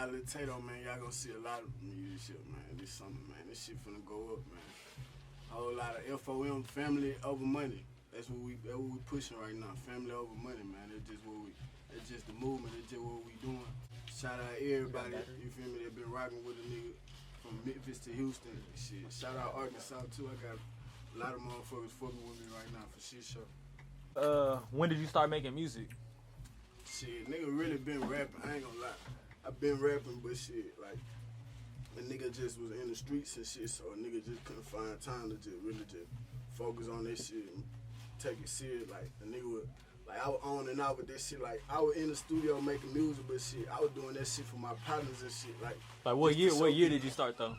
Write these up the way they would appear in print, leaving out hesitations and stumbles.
BallOutLilTedo, man, y'all gonna see a lot of me this year, man. This summer, man. This shit finna go up, man. A whole lot of FOM, family over money. That's what we pushing right now. Family over money, man. It's just the movement. It's just what we doing. Shout out everybody, you feel me, that been rocking with a nigga from Memphis to Houston. Shit. Shout out Arkansas too. I got a lot of motherfuckers fucking with me right now for shit show. When did you start making music? Shit, nigga really been rapping. I ain't gonna lie. I been rapping, but shit, like, a nigga just was in the streets and shit, so a nigga just couldn't find time to just really just focus on this shit and take it serious. Like, a nigga would, like, I was on and out with this shit. Like, I was in the studio making music, but shit, I was doing that shit for my partners and shit. Like what year did you start though?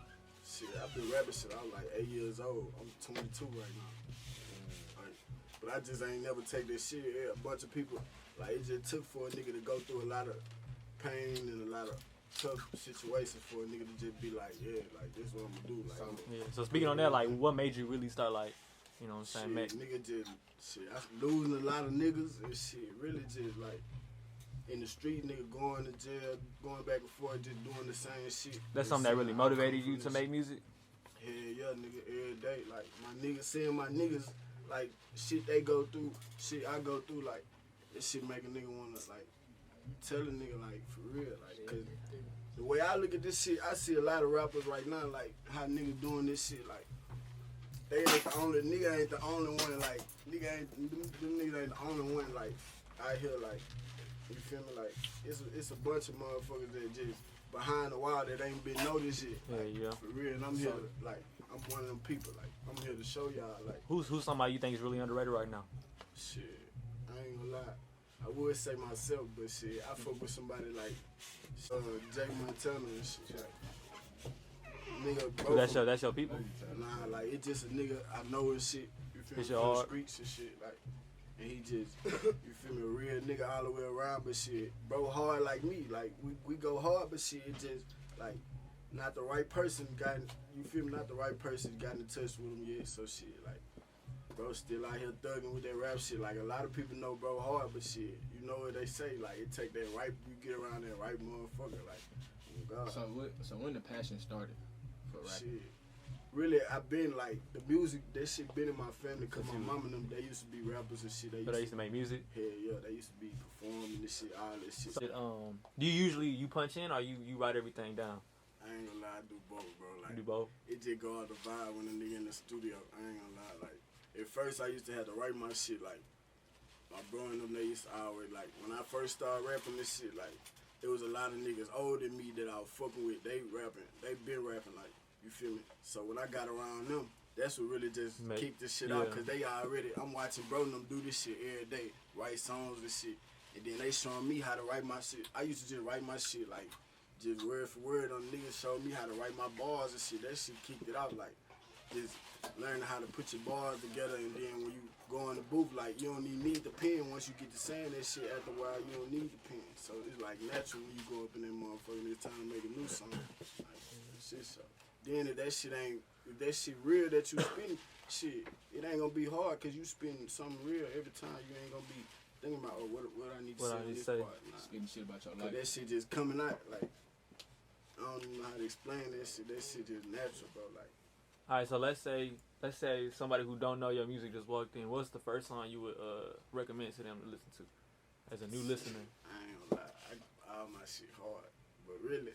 Shit, I've been rapping shit. I was like 8 years old. I'm 22 right now. Like, but I just ain't never take that shit. Yeah, a bunch of people, like, it just took for a nigga to go through a lot of pain and a lot of tough situations for a nigga to just be like, yeah, like, this is what I'm gonna do. Like, yeah. So speaking on that, like, what made you really start, like, you know what I'm saying? Shit, nigga just, shit, I was losing a lot of niggas and shit, really just, like, in the street, nigga going to jail, going back and forth, just doing the same shit. That's something that really motivated you to make music? Hell yeah, nigga, every day. Like, my niggas, seeing my niggas, like, shit they go through, shit I go through, like, this shit make a nigga wanna, like, tell a nigga, like, for real, like, cause the way I look at this shit, I see a lot of rappers right now, like, how niggas doing this shit, like, they ain't the only, nigga ain't the only one, like, nigga ain't, them niggas ain't the only one, like, out here, like, you feel me, like, it's a bunch of motherfuckers that just behind the wall that ain't been noticed yet, like, yeah. for real, and I'm here to, like, I'm one of them people, like, I'm here to show y'all, like. Who's somebody you think is really underrated right now? Shit, I ain't gonna lie. I would say myself, but shit, I fuck with somebody like Jay Montana and shit. Like, nigga, So that's your people? Nah, like, it's just a nigga I know and shit. You feel me? From the streets and shit, like, and he just, you feel me, a real nigga all the way around, but shit, bro, hard like me. Like, we go hard, but shit, it just, like, not the right person got, you feel me, not the right person got in touch with him yet, so shit, like, bro still out here thugging with that rap shit. Like, a lot of people know bro hard, but shit, you know what they say, like, it take that right, you get around that right motherfucker, like, oh God. So when the passion started for rapping? Shit, really, I've been, like, the music, that shit been in my family, cause my mom and them, they used to be rappers and shit. They used to make music? Hell yeah, they used to be performing this shit, all this shit. So, do you punch in or you write everything down? I ain't gonna lie, I do both, bro. Like, you do both? It just go out the vibe when a nigga in the studio. I ain't gonna lie, like, at first I used to have to write my shit, like, my bro and them, they used to always, like, when I first started rapping this shit, like, there was a lot of niggas older than me that I was fucking with. They rapping, they been rapping, like, you feel me? So when I got around them, that's what really just kicked this shit out, cause they already, I'm watching bro and them do this shit every day, write songs and shit, and then they showing me how to write my shit. I used to just write my shit, like, just word for word on niggas showed me how to write my bars and shit. That shit kicked it out, like, just learning how to put your bars together, and then when you go in the booth, like, you don't even need the pen. Once you get to saying that shit after a while, you don't need the pen. So it's like natural when you go up in that motherfucker and it's time to make a new song. Like, shit, so. Then if that shit real that you spin, shit, it ain't gonna be hard, cause you spin something real every time. You ain't gonna be thinking about, oh, what I need to say in this part. Nah. Spitting shit about your life. Cause that shit just coming out, like, I don't even know how to explain that shit. That shit just natural, bro, like. All right, so let's say somebody who don't know your music just walked in. What's the first song you would recommend to them to listen to as a new listener? I ain't gonna lie, all my shit hard, but really,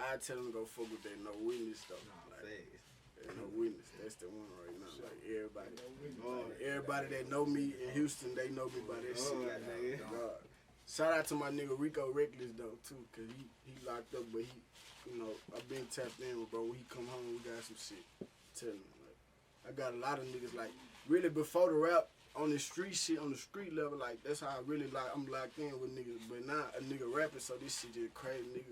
I tell them to go fuck with that No Witness though. Like, No Witness, that's the one right now. Like, everybody that know me in Houston, they know me by that shit. Like, God. Shout out to my nigga Rico Reckless though too, cause he locked up, but he, you know, I've been tapped in with bro. When he come home, we got some shit. Tell him, like, I got a lot of niggas, like, really before the rap, on the street shit, on the street level, like, that's how I really, like, I'm locked in with niggas. But now a nigga rapping, so this shit just crazy.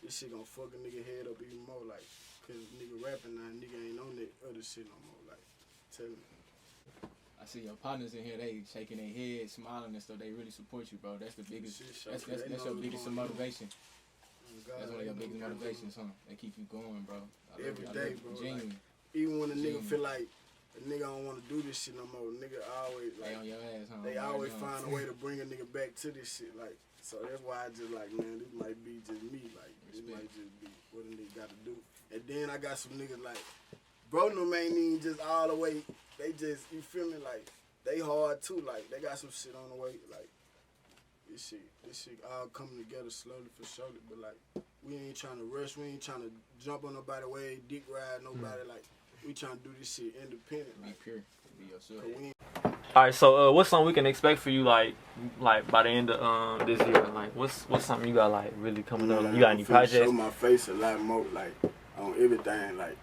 This shit gonna fuck a nigga head up even more, like, cause nigga rapping now, nigga ain't on that other shit no more, like, tell me. I see your partners in here, they shaking their heads, smiling and stuff. They really support you, bro. That's the biggest, that's your biggest motivation. That's one of your biggest motivations, huh? They keep you going, bro. Every day, bro. Genuine. Like, even when a nigga feel like a nigga don't want to do this shit no more, nigga always, like, they on your ass, huh? They always find a way to bring a nigga back to this shit, like, so that's why I just like, man, this might be just me, like, It might just be what a nigga got to do. And then I got some niggas like, bro, no man ain't just all the way. They just, you feel me, like, they hard too. Like, they got some shit on the way. Like, this shit all coming together slowly for surely. But, like, we ain't trying to rush. We ain't trying to jump on nobody's way, dick ride nobody. Like, we trying to do this shit independent. Be pure. Be yourself. All right, so what's something we can expect for you, like by the end of this year? Like, what's something you got like really coming up? Like, you got any projects? Show my face a lot more, like on everything. Like,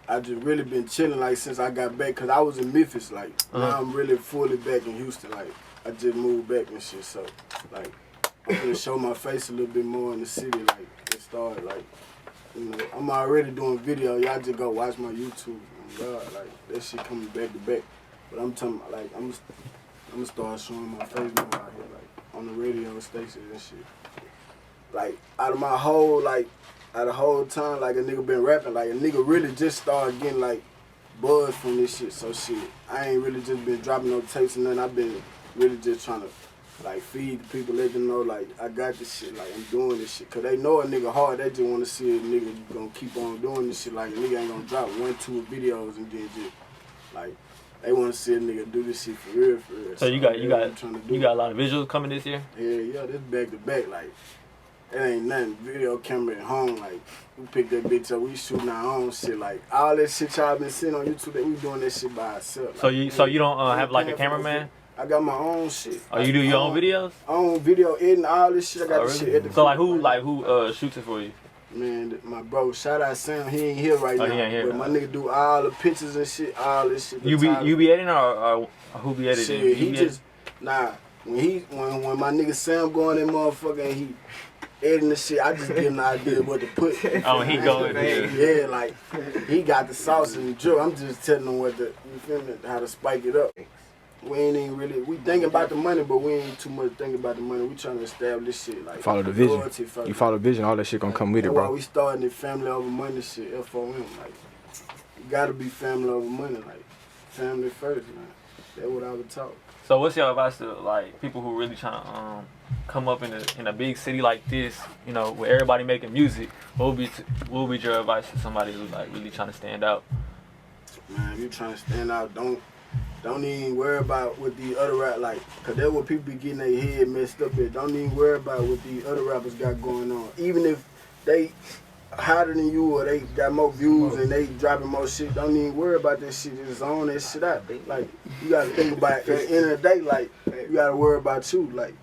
I just really been chilling like since I got back, cause I was in Memphis. Like, now I'm really fully back in Houston. Like, I just moved back and shit. So, like, I'm gonna show my face a little bit more in the city. Like, it started like, you know, I'm already doing video. Y'all just go watch my YouTube. Oh God, like that shit coming back to back. But I'm talking about, like, I'm gonna start showing my face more out here, like, on the radio stations and shit. Like, out of the whole time, like, a nigga been rapping, like, a nigga really just started getting, like, buzz from this shit. So, shit, I ain't really just been dropping no tapes and nothing. I've been really just trying to, like, feed the people, let them know, like, I got this shit, like, I'm doing this shit. Cause they know a nigga hard, they just want to see a nigga gonna keep on doing this shit. Like, a nigga ain't gonna drop 1, 2 videos and then just, like, they want to see a nigga do this shit for real, for real. So you got a lot of visuals coming this year? Yeah, this back to back, like, it ain't nothing. Video camera at home, like, we pick that bitch up, we shooting our own shit, like, all that shit y'all been seeing on YouTube, that we doing that shit by ourselves. Like, so you don't have like a cameraman? I got my own shit. Oh, you do your own videos? Own video editing, all this shit. I got this shit at the So who shoots it for you? Man, my bro, shout out Sam. He ain't here right now. He ain't here. But my nigga do all the pictures and shit, all this shit. You be editing or who be editing? Shit, he just when my nigga Sam go in that motherfucker and he editing the shit, I just give him the idea what to put. Oh, he going there. Yeah, like he got the sauce and the drill. I'm just telling him what you feel me, how to spike it up. We ain't even really, we thinking about the money, but we ain't too much thinking about the money. We trying to establish shit. Like, follow the vision. You follow the vision, all that shit gonna come with it, bro. That's why we starting the family over money shit, FOM. Like, you gotta be family over money. Like, family first, man. That's what I would talk. So what's your advice to, like, people who really trying to come up in a big city like this, you know, where everybody making music? What would be your advice to somebody who's, like, really trying to stand out? Man, if you trying to stand out, don't even worry about what the other rap, like, cause that's what people be getting their head messed up at. Don't even worry about what the other rappers got going on. Even if they hotter than you or they got more views and they dropping more shit, don't even worry about that shit. Just own that shit out. Like, you gotta think about it. At the end of the day, like, you gotta worry about you. Like,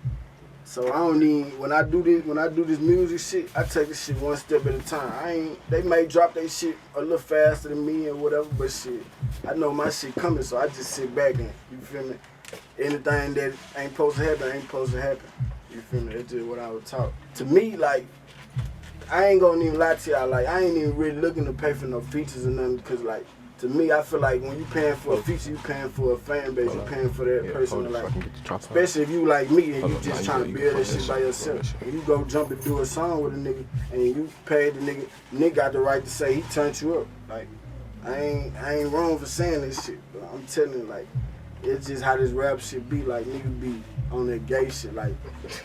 so I don't even, when I do this music shit, I take this shit one step at a time. They may drop their shit a little faster than me and whatever, but shit, I know my shit coming, so I just sit back and, you feel me? Anything that ain't supposed to happen, ain't supposed to happen. You feel me? That's just what I would talk. To me, like, I ain't gonna even lie to y'all, like, I ain't even really looking to pay for no features or nothing, because, like, to me, I feel like when you paying for a feature, you paying for a fan base, you paying for that person, like, especially if you like me and you just trying to build that shit by yourself. When you go jump and do a song with a nigga and you pay the nigga got the right to say he turned you up. Like, I ain't wrong for saying this shit, but I'm telling you, like, it's just how this rap shit be. Like, niggas be on that gay shit. Like,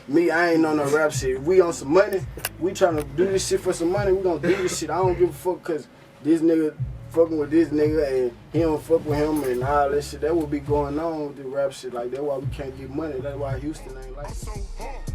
me, I ain't on no rap shit. If we on some money, we trying to do this shit for some money, we gonna do this shit. I don't give a fuck because this nigga fucking with this nigga and he don't fuck with him and all that shit. That would be going on with the rap shit. Like, that's why we can't get money. That's why Houston ain't like it.